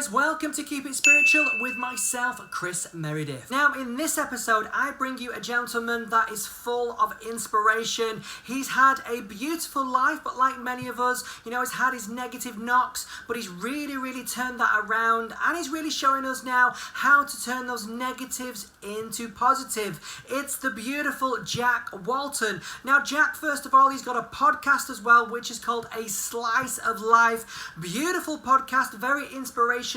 guys, welcome to Keep It Spiritual with myself, Chris Meredith. Now, in this episode, I bring you a gentleman that is full of inspiration. He's had a beautiful life, but like many of us, he's had his negative knocks, but he's really turned that around, and he's really showing us now how to turn those negatives into positive. It's the beautiful Jack Walton. Now, Jack, first of all, he's got a podcast as well, which is called A Slice of Life. Beautiful podcast, very inspirational,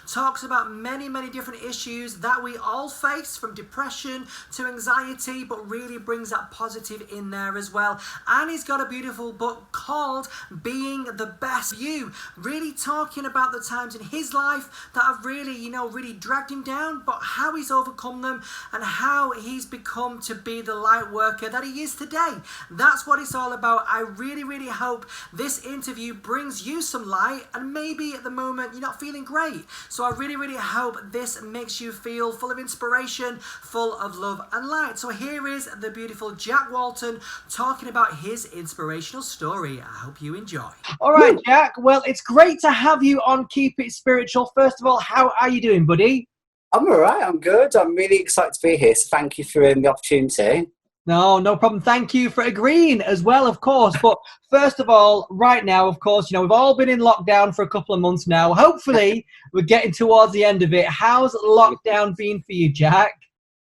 talks about many different issues that we all face, from depression to anxiety, but really brings that positive in there as well. And he's got a beautiful book called Being the Best You, really talking about the times in his life that have really dragged him down, but how he's overcome them and how he's become to be the light worker that he is today. That's what it's all about. I really hope this interview brings you some light, and maybe at the moment you're not feeling great. So I really hope this makes you feel full of inspiration, full of love and light. So here is the beautiful Jack Walton talking about his inspirational story. I hope you enjoy. All right, Jack. Well, it's great to have you on Keep It Spiritual. First of all, how are you doing, buddy? I'm all right. I'm good. I'm really excited to be here. So thank you for the opportunity. No problem. Thank you for agreeing as well, of course. But first of all, right now, of course, we've all been in lockdown for a couple of months now. Hopefully, we're getting towards the end of it. How's lockdown been for you, Jack?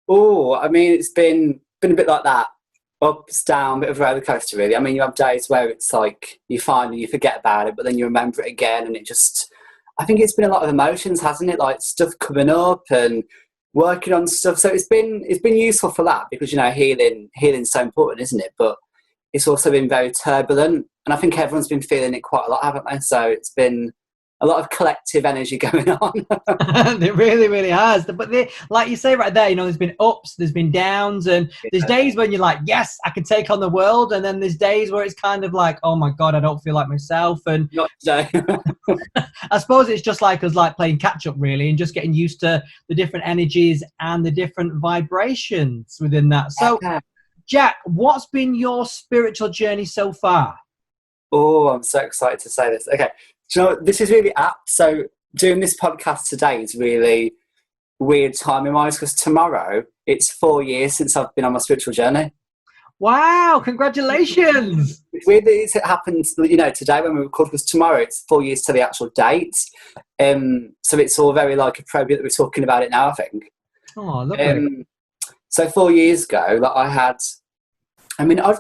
Oh, I mean, it's been a bit like that. Ups, down, bit of a roller coaster, really. I mean, you have days where it's like you forget about it, but then you remember it again, and I think it's been a lot of emotions, hasn't it? Like stuff coming up and working on stuff. So it's been useful for that, because healing's so important, isn't it? But it's also been very turbulent, and I think everyone's been feeling it quite a lot, haven't they? So it's been a lot of collective energy going on. It really has. But like you say right there, there's been ups, there's been downs, and there's days when you're like, yes, I can take on the world, and then there's days where it's kind of like, oh my God, I don't feel like myself. And not today. I suppose it's just like us, like playing catch up, really, and just getting used to the different energies and the different vibrations within that. So, Jack, what's been your spiritual journey so far? Oh, I'm so excited to say this. Okay. Do you know, this is really apt. So doing this podcast today is really weird timing-wise, because tomorrow it's 4 years since I've been on my spiritual journey. Wow, congratulations. It's weird that it happens, today when we record, because tomorrow it's 4 years to the actual date. So it's all very appropriate that we're talking about it now, I think. Oh, lovely. So 4 years ago, I'd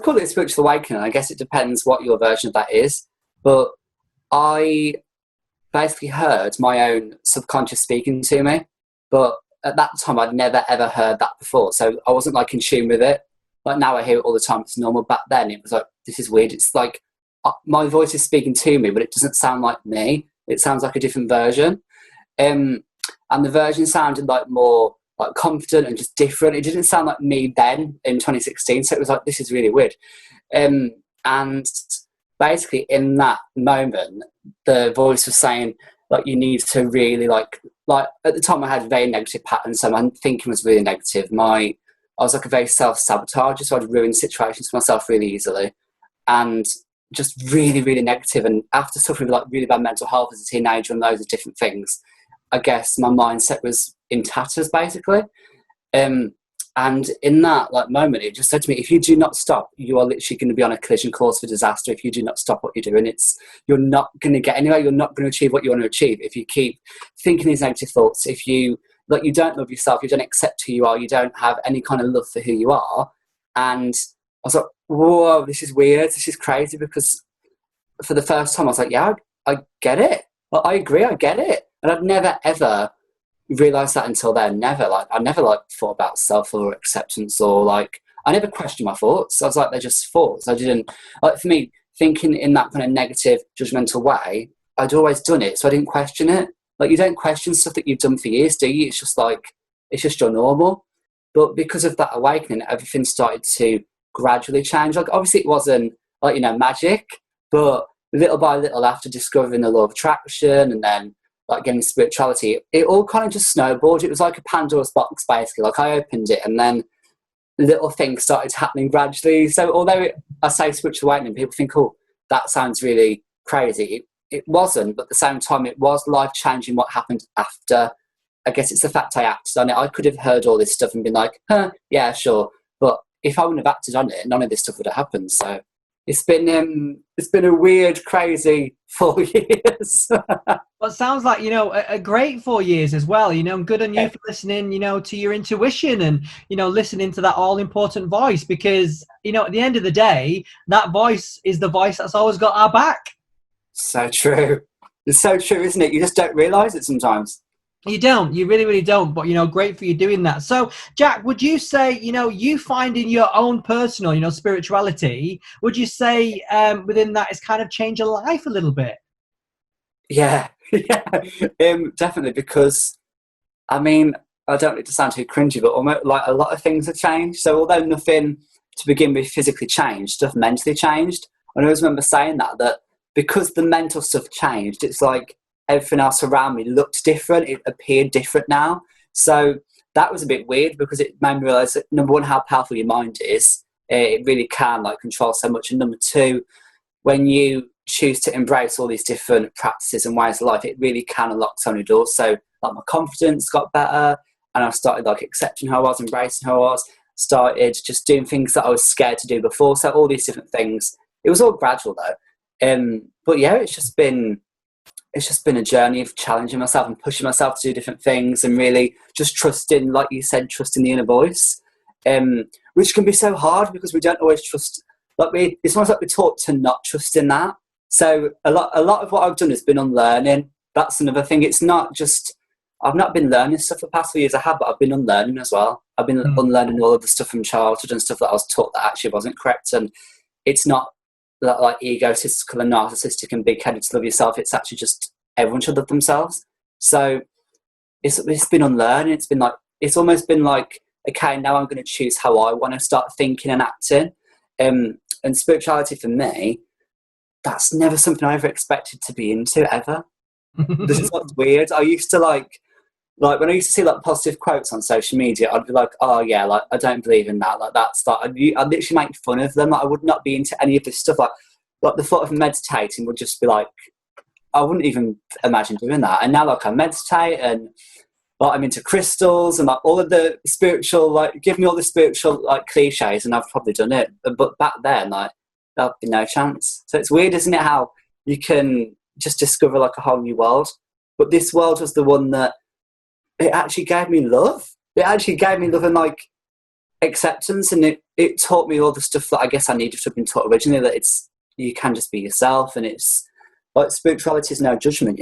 call it a spiritual awakening. I guess it depends what your version of that is. But I basically heard my own subconscious speaking to me, but at that time I'd never ever heard that before, so I wasn't in tune with it. Like now I hear it all the time, it's normal. Back then it was like, this is weird. It's like my voice is speaking to me, but it doesn't sound like me. It sounds like a different version, and the version sounded more confident and just different. It didn't sound like me then in 2016, so it was like, this is really weird. And basically, in that moment, the voice was saying, you need to really, at the time I had very negative patterns, so my thinking was really negative. I was a very self-sabotager, so I'd ruin situations for myself really easily, and just really negative. And after suffering with really bad mental health as a teenager and loads of different things, I guess my mindset was in tatters, basically. And in that moment, it just said to me, if you do not stop, you are literally going to be on a collision course for disaster. If you do not stop what you're doing, you're not going to get anywhere. You're not going to achieve what you want to achieve. If you keep thinking these negative thoughts, if you don't love yourself, you don't accept who you are, you don't have any kind of love for who you are. And I was like, whoa, this is weird. This is crazy, because for the first time I was like, yeah, I get it. I agree. I get it. And I'd never, ever realised that until then. Never. I never thought about self or acceptance, or I never questioned my thoughts. I was like, they're just thoughts. I didn't, for me, thinking in that kind of negative, judgmental way, I'd always done it, so I didn't question it. You don't question stuff that you've done for years, do you? It's just your normal. But because of that awakening, everything started to gradually change. Obviously it wasn't magic, but little by little, after discovering the law of attraction and then getting spirituality, it all kind of just snowballed. It was like a Pandora's box, basically. I opened it, and then little things started happening gradually. So although I say spiritual awakening, people think, oh, that sounds really crazy. it wasn't, but at the same time, it was life-changing what happened after. I guess it's the fact I acted on it. I could have heard all this stuff and been like, yeah, sure. But if I wouldn't have acted on it, none of this stuff would have happened. So it's been a weird, crazy 4 years. Well, it sounds like, a great 4 years as well, and good on you for listening, to your intuition and, listening to that all important voice, because, at the end of the day, that voice is the voice that's always got our back. So true. It's so true, isn't it? You just don't realise it sometimes. You don't. You really, really don't. But, great for you doing that. So, Jack, would you say, you finding your own personal, spirituality, would you say within that it's kind of changed your life a little bit? Yeah, definitely. Because, I mean, I don't need to sound too cringy, but almost like a lot of things have changed. So, although nothing to begin with physically changed, stuff mentally changed. And I always remember saying that because the mental stuff changed, it's like everything else around me looked different. It appeared different now. So that was a bit weird because it made me realise that, number one, how powerful your mind is. It really can control so much. And number two, when you choose to embrace all these different practices and ways of life, it really can unlock so many doors. So my confidence got better, and I started accepting who I was, embracing who I was, started just doing things that I was scared to do before. So all these different things. It was all gradual though. But yeah, it's just been a journey of challenging myself and pushing myself to do different things, and really just trusting, like you said, trusting the inner voice, which can be so hard because we don't always trust. It's almost like we're taught to not trust in that. So a lot of what I've done has been unlearning. That's another thing. It's not just, I've not been learning stuff for the past few years. I have, but I've been unlearning as well. I've been unlearning all of the stuff from childhood and stuff that I was taught that actually wasn't correct. And it's not like egotistical and narcissistic and big-headed to love yourself. It's actually just everyone should love themselves. So it's been unlearning. It's almost been like, okay, now I'm going to choose how I want to start thinking and acting. And spirituality for me, that's never something I ever expected to be into ever. This is what's weird. I used to like when I used to see positive quotes on social media, I'd be like, oh yeah, I don't believe in that. I'd literally make fun of them. I would not be into any of this stuff. Like the thought of meditating would just be I wouldn't even imagine doing that. And now I meditate, and I'm into crystals and all of the spiritual, give me all the spiritual cliches, and I've probably done it. But back then, there'd be no chance. So it's weird, isn't it, how you can just discover a whole new world. But this world was the one that it actually gave me love. It actually gave me love and acceptance, and it taught me all the stuff that I guess I needed to have been taught originally, that you can just be yourself, and it's spirituality is no judgment,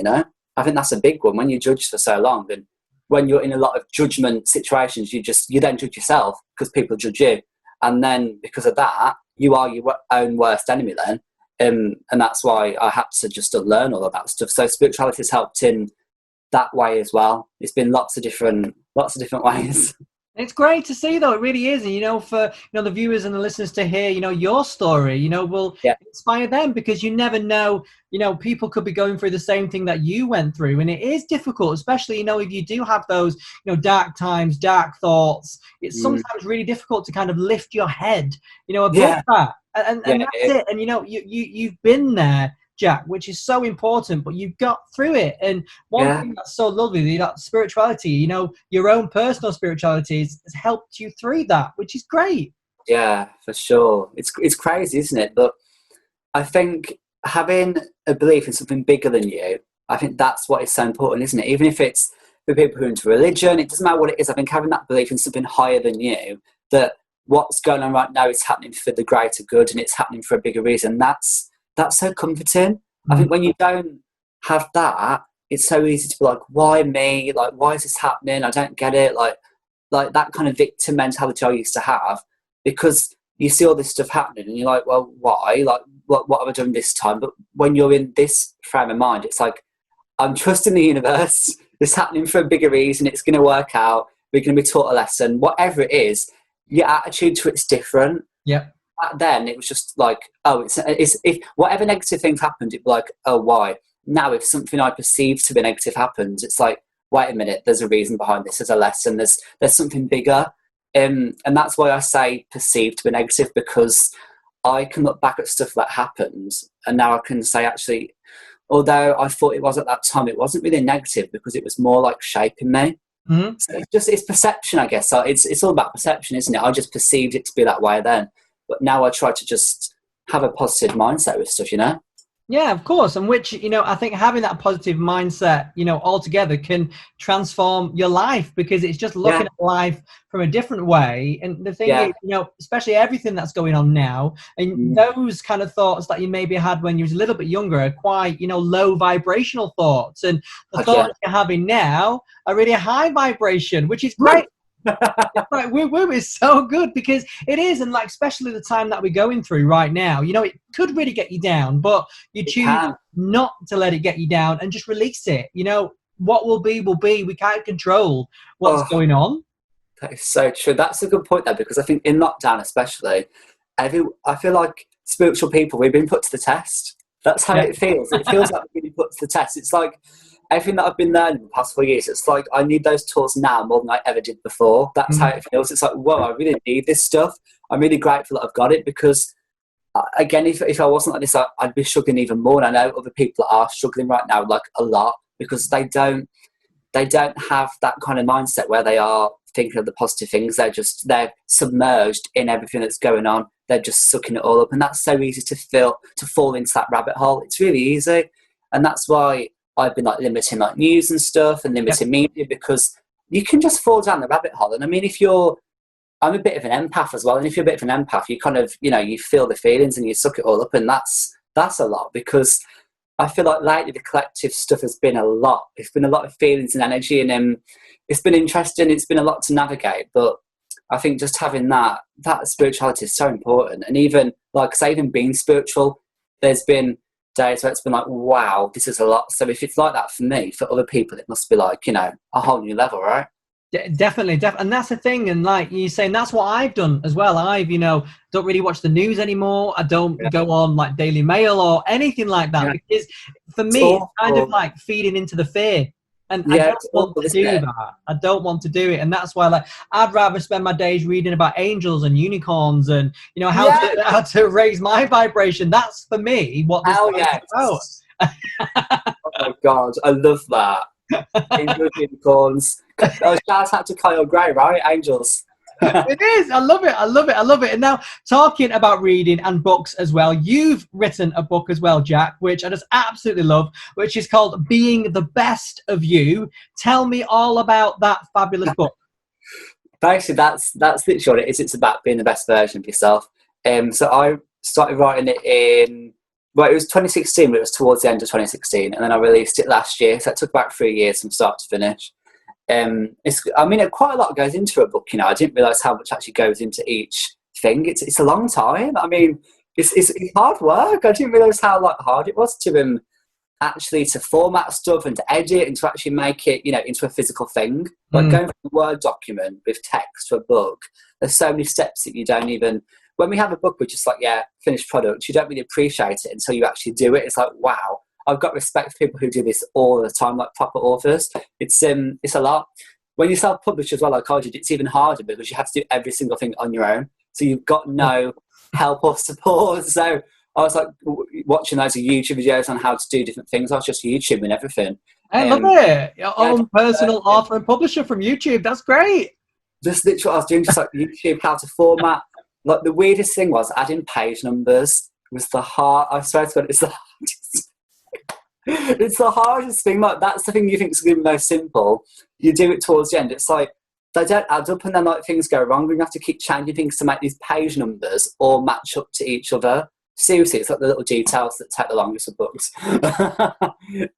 I think that's a big one. When you judge for so long, and when you're in a lot of judgment situations, you then judge yourself because people judge you, and then because of that, you are your own worst enemy then. And that's why I had to just unlearn all of that stuff. So spirituality has helped in that way as well. It's been lots of different ways. It's great to see, though. It really is. And, for the viewers and the listeners to hear, your story, will inspire them, because you never know, people could be going through the same thing that you went through. And it is difficult, especially, if you do have those, dark times, dark thoughts. It's sometimes really difficult to kind of lift your head, above that. And that's it. And, you've been there, Jack, which is so important, but you got through it. And one thing that's so lovely, that spirituality, your own personal spirituality has helped you through that, which is great. Yeah, for sure. It's crazy, isn't it? But I think having a belief in something bigger than you, I think that's what is so important, isn't it? Even if it's for people who are into religion, it doesn't matter what it is. I think having that belief in something higher than you, that what's going on right now is happening for the greater good, and it's happening for a bigger reason. That's so comforting. I think when you don't have that, it's so easy to be like, why me? Why is this happening? I don't get it. Like that kind of victim mentality I used to have, because you see all this stuff happening and you're like, well, why? What have I done this time? But when you're in this frame of mind, it's like, I'm trusting the universe. It's happening for a bigger reason. It's going to work out. We're going to be taught a lesson. Whatever it is, your attitude to it's different. Yeah. Back then, it was just like, oh, it's if whatever negative things happened, it'd be like, oh, why? Now, if something I perceive to be negative happens, it's like, wait a minute, there's a reason behind this. There's a lesson. There's something bigger. And that's why I say perceived to be negative, because I can look back at stuff that happened, and now I can say, actually, although I thought it was at that time, it wasn't really negative because it was more like shaping me. Mm-hmm. So it's perception, I guess. So it's all about perception, isn't it? I just perceived it to be that way then, but now I try to just have a positive mindset with stuff, you know. Yeah, of course. And which, I think having that positive mindset, altogether can transform your life, because it's just looking at life from a different way. And the thing is, especially everything that's going on now, and those kind of thoughts that you maybe had when you was a little bit younger are quite, low vibrational thoughts. And the thoughts you're having now are really high vibration, which is great. Right, woo is so good, because it is, and like especially the time that we're going through right now, it could really get you down, but you choose not to let it get you down and just release it. What will be will be. We can't control what's going on. That is so true. That's a good point there, because I think in lockdown especially, I feel like spiritual people, we've been put to the test. That's how it feels. It feels like we've been put to the test. It's like everything that I've been learning the past 4 years, it's like I need those tools now more than I ever did before. That's how it feels. It's like, whoa, I really need this stuff. I'm really grateful that I've got it, because, again, if I wasn't like this, I'd be struggling even more. And I know other people are struggling right now, like a lot, because they don't have that kind of mindset where they are thinking of the positive things. They're submerged in everything that's going on. They're just sucking it all up. And that's so easy to fall into that rabbit hole. It's really easy. And that's why I've been like limiting like news and stuff and limiting media, because you can just fall down the rabbit hole. And I mean, I'm a bit of an empath as well. And if you're a bit of an empath, you kind of, you feel the feelings and you suck it all up. And that's a lot, because I feel like lately the collective stuff has been a lot. It's been a lot of feelings and energy, and it's been interesting. It's been a lot to navigate, but I think just having that spirituality is so important. And even like, say, even being spiritual, there's been days where it's been like, wow, this is a lot. So if it's like that for me, for other people, it must be like, a whole new level, right? Definitely. And that's the thing. And like you're saying, that's what I've done as well. I've, don't really watch the news anymore. I don't go on like Daily Mail or anything like that, because for me, it's kind of like feeding into the fear. And I don't want to do that. I don't want to do it. And that's why, like, I'd rather spend my days reading about angels and unicorns and, how to raise my vibration. That's for me what this is about. Oh my God, I love that. Angels, unicorns. Shout out to Kyle Gray, right? Angels. It is. I love it. And now, talking about reading and books as well, you've written a book as well, Jack, which I just absolutely love, which is called Being the Best of You. Tell me all about that fabulous book. Basically, that's literally what it is. It's about being the best version of yourself. So I started writing it it was 2016, but it was towards the end of 2016, and then I released it last year. So it took about 3 years from start to finish. Quite a lot goes into a book. I didn't realise how much actually goes into each thing. It's a long time. I mean, it's hard work. I didn't realise how hard it was to actually to format stuff and to edit and to actually make it into a physical thing. Like going from a Word document with text to a book. There's so many steps that you don't even. When we have a book, we're just like, finished product. You don't really appreciate it until you actually do it. It's like, wow. I've got respect for people who do this all the time, like proper authors. It's a lot. When you self-publish as well, like I did, it's even harder because you have to do every single thing on your own. So you've got no help or support. So I was like watching loads of YouTube videos on how to do different things. I was just YouTubing everything. I love it. Your own personal author and publisher from YouTube. That's great. Just literally what I was doing, just like YouTube, how to format. Like the weirdest thing was adding page numbers was I swear to God, it's the hardest. It's the hardest thing. Like that's the thing you think is going to be most simple. You do it towards the end. It's like they don't add up, and then things go wrong. We have to keep changing things to make these page numbers all match up to each other. Seriously, it's like the little details that take the longest of books. But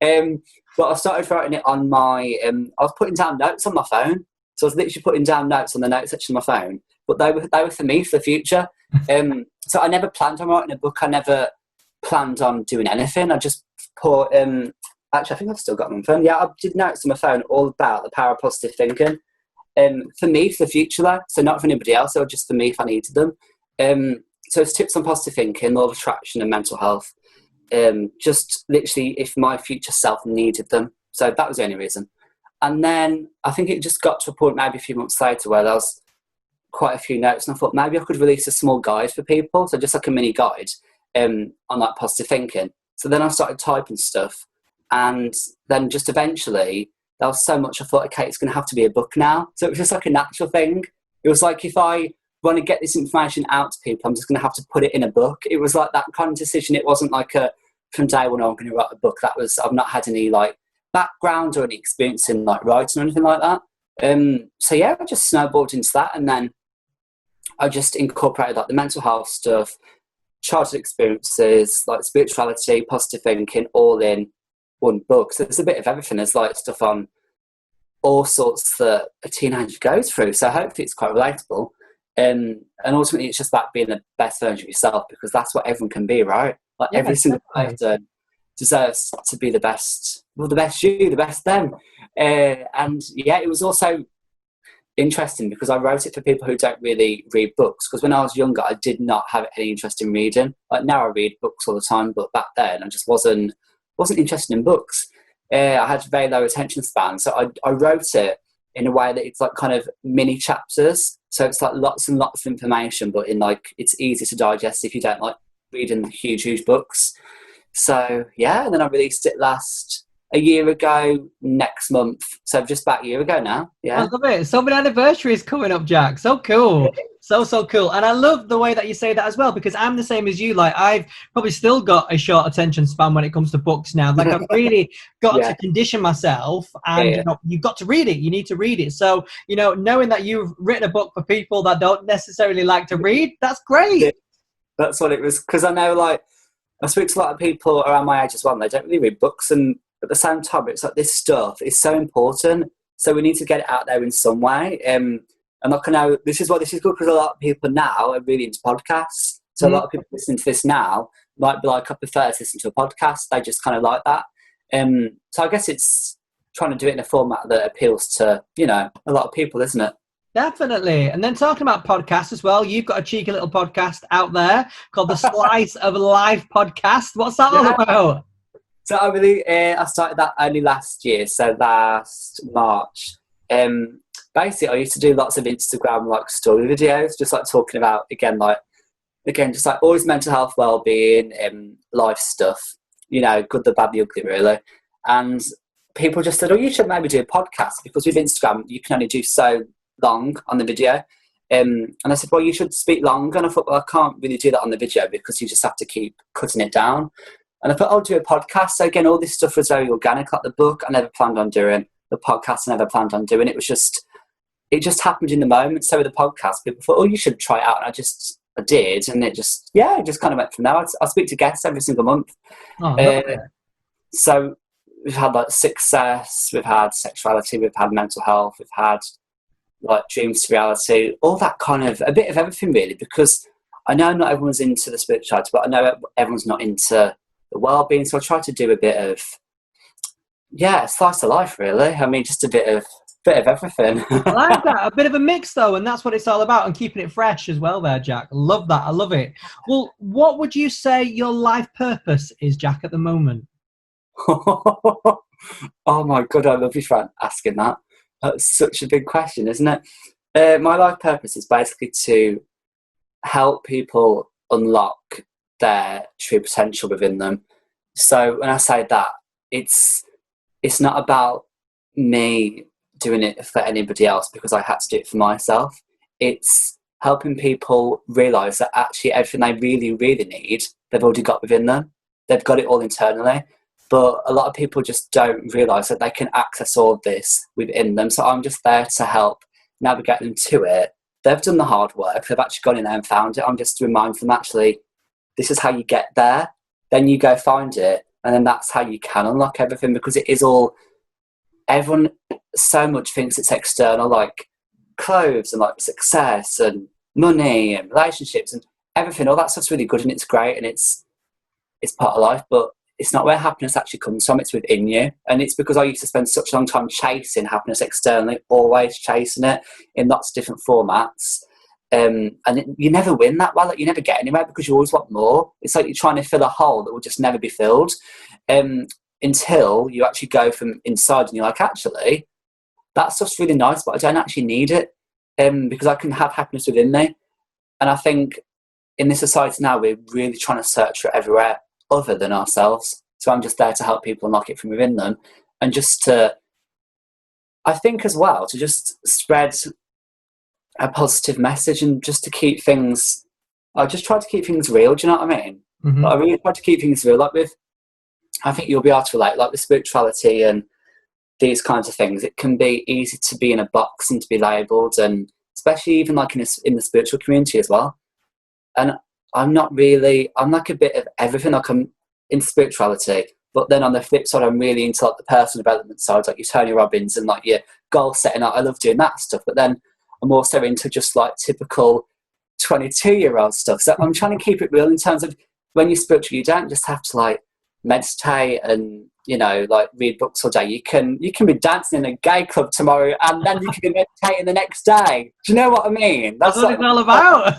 I started writing it on my. I was putting down notes on my phone, so I was literally putting down notes on the notes section of my phone. But they were for me for the future. So I never planned on writing a book. I never planned on doing anything. I just put actually I think I've still got them on my phone. I did notes on my phone all about the power of positive thinking, for me for the future though, so not for anybody else, or just for me if I needed them. So it's tips on positive thinking, law of attraction and mental health, just literally if my future self needed them. So that was the only reason. And then I think it just got to a point maybe a few months later where there was quite a few notes, and I thought maybe I could release a small guide for people, so just like a mini guide on like positive thinking. So then I started typing stuff, and then just eventually there was so much I thought, okay, it's going to have to be a book now. So it was just like a natural thing. It was like, if I want to get this information out to people, I'm just going to have to put it in a book. It was like that kind of decision. It wasn't like from day one, I'm going to write a book. I've not had any like background or any experience in like writing or anything like that. So yeah, I just snowballed into that, and then I just incorporated like the mental health stuff, childhood experiences, like spirituality, positive thinking, all in one book. So there's a bit of everything. There's like stuff on all sorts that a teenager goes through. So hopefully it's quite relatable. And ultimately it's just about being the best version of yourself, because that's what everyone can be, right? Like every single person deserves to be the best, well, the best you, the best them. And yeah, it was also interesting because I wrote it for people who don't really read books, because when I was younger I did not have any interest in reading. Like now I read books all the time, but back then I just wasn't interested in books. I had very low attention span, so I wrote it in a way that it's like kind of mini chapters, so it's like lots and lots of information, but in like it's easy to digest if you don't like reading huge books. So yeah, and then I released it a year ago next month, so just about a year ago now. Yeah, I love it. So many anniversaries coming up, Jack. So cool. So cool. And I love the way that you say that as well, because I'm the same as you. Like, I've probably still got a short attention span when it comes to books now. Like, I've really got to condition myself, and you know, you've got to read it. You need to read it. So, you know, knowing that you've written a book for people that don't necessarily like to read, that's great. That's what it was, because I know, like, I speak to a lot of people around my age as well, and they don't really read books, and at the same time, it's like this stuff is so important, so we need to get it out there in some way. And like, I know this is good, because a lot of people now are really into podcasts. So a lot of people listening to this now might be like, I prefer to listen to a podcast. They just kind of like that. So I guess it's trying to do it in a format that appeals to, you know, a lot of people, isn't it? Definitely. And then talking about podcasts as well, you've got a cheeky little podcast out there called the Slice of Life podcast. What's that all about? So I started that only last year, so last March. Basically, I used to do lots of Instagram like story videos, just like talking about just like always mental health, well-being, life stuff. You know, good, the bad, the ugly, really. And people just said, "Oh, you should maybe do a podcast," because with Instagram you can only do so long on the video. And I said, "Well, you should speak long." And I thought, well, I can't really do that on the video because you just have to keep cutting it down. And I thought, I'll do a podcast. So again, all this stuff was very organic. Like the book, I never planned on doing. The podcast, I never planned on doing. It just happened in the moment. So with the podcast, people thought, oh, you should try it out. And I did. And it just kind of went from there. I speak to guests every single month. So we've had like success, we've had sexuality, we've had mental health, we've had like dreams to reality, all that kind of, a bit of everything really, because I know not everyone's into the spirituality, but I know everyone's not into the well-being, so I try to do a bit of slice of life really. I mean, just a bit of everything. I like that, a bit of a mix though, and that's what it's all about, and keeping it fresh as well there, Jack. Love that. I love it. Well, what would you say your life purpose is, Jack, at the moment? Oh my god, I love you for asking that. That's such a big question, isn't it? My life purpose is basically to help people unlock their true potential within them. So when I say that, it's not about me doing it for anybody else because I had to do it for myself. It's helping people realise that actually everything they really, really need, they've already got within them. They've got it all internally. But a lot of people just don't realise that they can access all of this within them. So I'm just there to help navigate them to it. They've done the hard work. They've actually gone in there and found it. I'm just reminding them, actually, this is how you get there. Then you go find it. And then that's how you can unlock everything, because it is all, everyone so much thinks it's external, like clothes and like success and money and relationships and everything. All that stuff's really good and it's great and it's part of life, but it's not where happiness actually comes from. It's within you. And it's because I used to spend such a long time chasing happiness externally, always chasing it in lots of different formats. You never win that well. Like, you never get anywhere because you always want more. It's like you're trying to fill a hole that will just never be filled until you actually go from inside and you're like, actually, that stuff's really nice, but I don't actually need it because I can have happiness within me. And I think in this society now, we're really trying to search for it everywhere, other than ourselves. So I'm just there to help people unlock it from within them, and just to, I think as well, to just spread a positive message, and just to keep things, I just try to keep things real, do you know what I mean? Mm-hmm. Like, I really try to keep things real, like with, I think you'll be able to relate, like with spirituality and these kinds of things, it can be easy to be in a box and to be labelled, and especially even like in the spiritual community as well. And I'm not really, I'm like a bit of everything, like I'm in spirituality, but then on the flip side, I'm really into like the personal development side, like your Tony Robbins and like your goal setting. I love doing that stuff, but then I'm also into just like typical 22-year-old stuff. So I'm trying to keep it real in terms of, when you're spiritual, you don't just have to like meditate and, you know, like read books all day. You can be dancing in a gay club tomorrow, and then you can be meditating the next day. Do you know what I mean? That's what it's all about.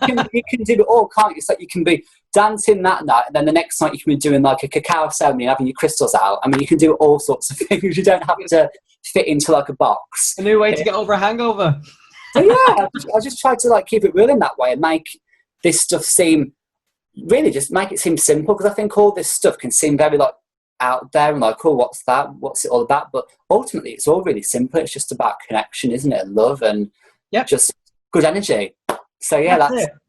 You can do it all, can't you? It's like you can be dancing that night, and then the next night you can be doing like a cacao ceremony, having your crystals out. I mean, you can do all sorts of things. You don't have to fit into like a box. A new way to get over a hangover. So yeah, I just try to like keep it real in that way, and make this stuff seem, really just make it seem simple, because I think all this stuff can seem very like out there and like, oh, what's that? What's it all about? But ultimately, it's all really simple. It's just about connection, isn't it? And love, and just good energy. So yeah,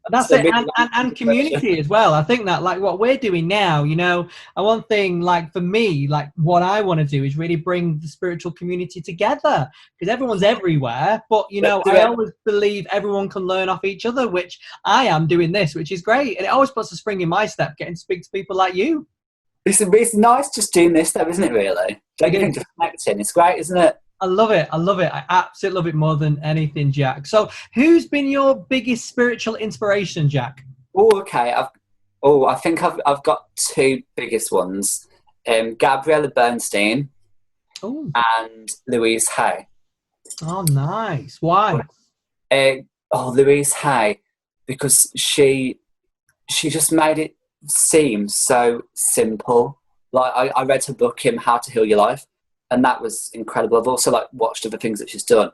that's it. And community as well. I think that like what we're doing now, you know, and one thing like for me, like what I want to do is really bring the spiritual community together, because everyone's everywhere. But you know, I always believe everyone can learn off each other, which I am doing this, which is great. And it always puts a spring in my step, getting to speak to people like you. It's nice just doing this though, isn't it, really? Don't you think, just connecting? It's great, isn't it? I love it. I absolutely love it more than anything, Jack. So who's been your biggest spiritual inspiration, Jack? Oh, okay. I think I've got two biggest ones. Gabriella Bernstein and Louise Hay. Oh, nice. Why? Louise Hay, because she just made it seem so simple. Like I read her book, How to Heal Your Life, and that was incredible. I've also like watched other things that she's done,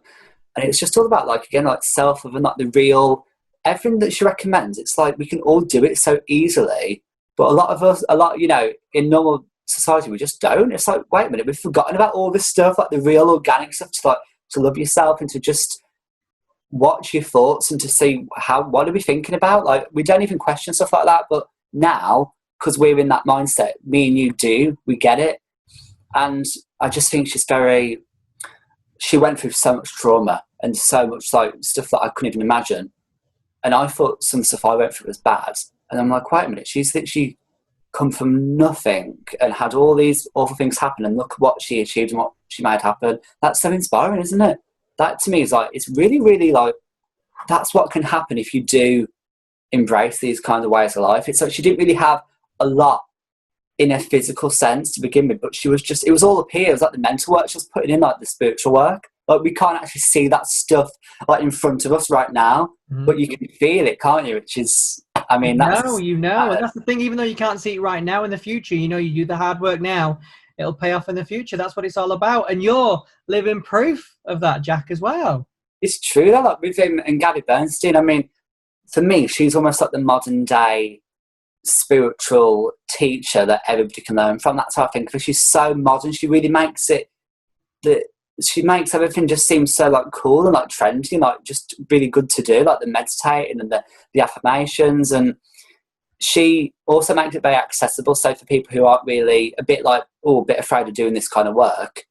and it's just all about like, again, like self-love and like the real, everything that she recommends. It's like we can all do it so easily, but a lot, you know, in normal society we just don't. It's like, wait a minute, we've forgotten about all this stuff, like the real organic stuff, to love yourself and to just watch your thoughts and to see what are we thinking about. Like, we don't even question stuff like that, but now, because we're in that mindset, me and you do, we get it. And I just think she went through so much trauma and so much like stuff that I couldn't even imagine. And I thought some stuff I went through was bad. And I'm like, wait a minute, she's literally come from nothing and had all these awful things happen, and look what she achieved and what she made happen. That's so inspiring, isn't it? That to me is like, it's really, really like, that's what can happen if you do embrace these kind of ways of life. It's like she didn't really have a lot in a physical sense to begin with, but she was just, it was all up here. It was like the mental work she was putting in, like the spiritual work. Like, we can't actually see that stuff like in front of us right now, but you can feel it, can't you? Which is, I mean, that's... you know, and that's the thing, even though you can't see it right now, in the future, you know, you do the hard work now, it'll pay off in the future. That's what it's all about. And you're living proof of that, Jack, as well. It's true, though, like with him and Gabby Bernstein, I mean, for me, she's almost like the modern day spiritual teacher that everybody can learn from. That's how I think, because she's so modern. She really makes it that she makes everything just seem so like cool and like trendy and like just really good to do, like the meditating and the affirmations. And she also makes it very accessible. So for people who aren't really a bit afraid of doing this kind of work,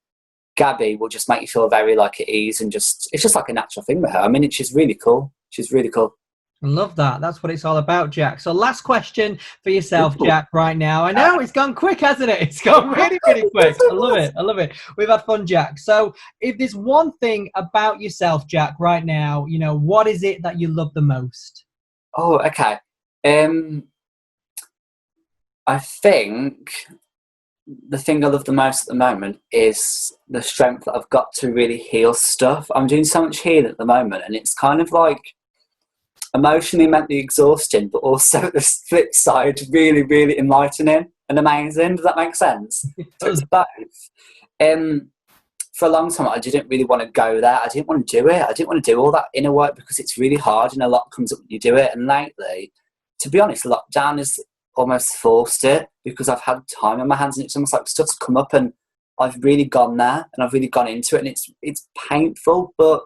Gabby will just make you feel very like at ease, and just, it's just like a natural thing with her. I mean, she's really cool. She's really cool. I love that. That's what it's all about, Jack. So last question for yourself, Jack, right now. I know it's gone quick, hasn't it? It's gone really, really quick. I love it. I love it. We've had fun, Jack. So if there's one thing about yourself, Jack, right now, you know, what is it that you love the most? Oh, okay. I think the thing I love the most at the moment is the strength that I've got to really heal stuff. I'm doing so much healing at the moment, and it's kind of like emotionally, mentally exhausting, but also at the flip side, really, really enlightening and amazing. Does that make sense? So it's both. For a long time, I didn't really want to go there. I didn't want to do it. I didn't want to do all that inner work because it's really hard and a lot comes up when you do it. And lately, to be honest, lockdown has almost forced it because I've had time on my hands, and it's almost like stuff's come up and I've really gone there and I've really gone into it, and it's painful, but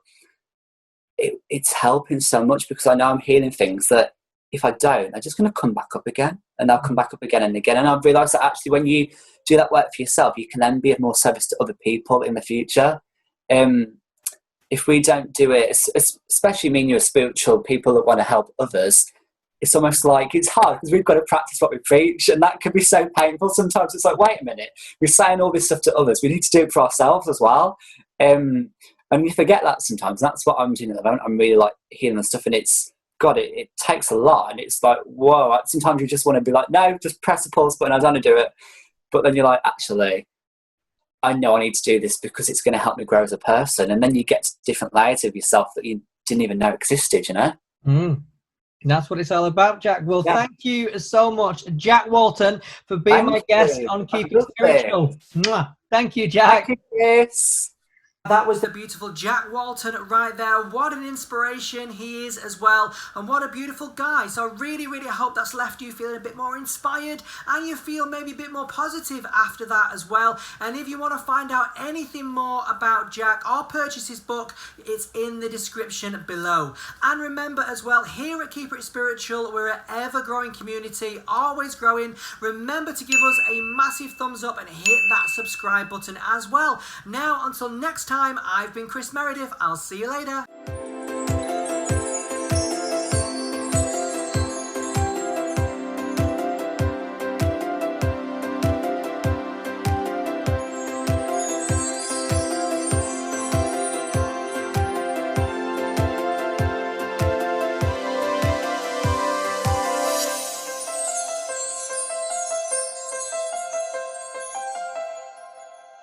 it's helping so much because I know I'm healing things that if I don't, they're just going to come back up again, and they'll come back up again and again. And I've realised that actually when you do that work for yourself, you can then be of more service to other people in the future. If we don't do it, especially me and you are spiritual people that want to help others, it's almost like it's hard because we've got to practice what we preach, and that can be so painful. Sometimes it's like, wait a minute, we're saying all this stuff to others, we need to do it for ourselves as well. And you forget that sometimes. That's what I'm doing at the moment. I'm really like healing the stuff, and it takes a lot, and it's like, whoa, sometimes you just want to be like, no, just press the pause button, I don't want to do it. But then you're like, actually, I know I need to do this because it's going to help me grow as a person. And then you get to different layers of yourself that you didn't even know existed, you know? That's what it's all about, Jack. Well, thank you so much, Jack Walton, for being my guest on Keep It Spiritual. Mwah. Thank you, Jack. Thank you, Chris. That was the beautiful Jack Walton right there. What an inspiration he is as well, and what a beautiful guy. So I really, really hope that's left you feeling a bit more inspired, and you feel maybe a bit more positive after that as well. And if you want to find out anything more about Jack or purchase his book, it's in the description below. And remember as well, here at Keep It Spiritual, we're an ever-growing community, always growing. Remember to give us a massive thumbs up and hit that subscribe button as well. Now, until next time, I've been Chris Meredith. I'll see you later.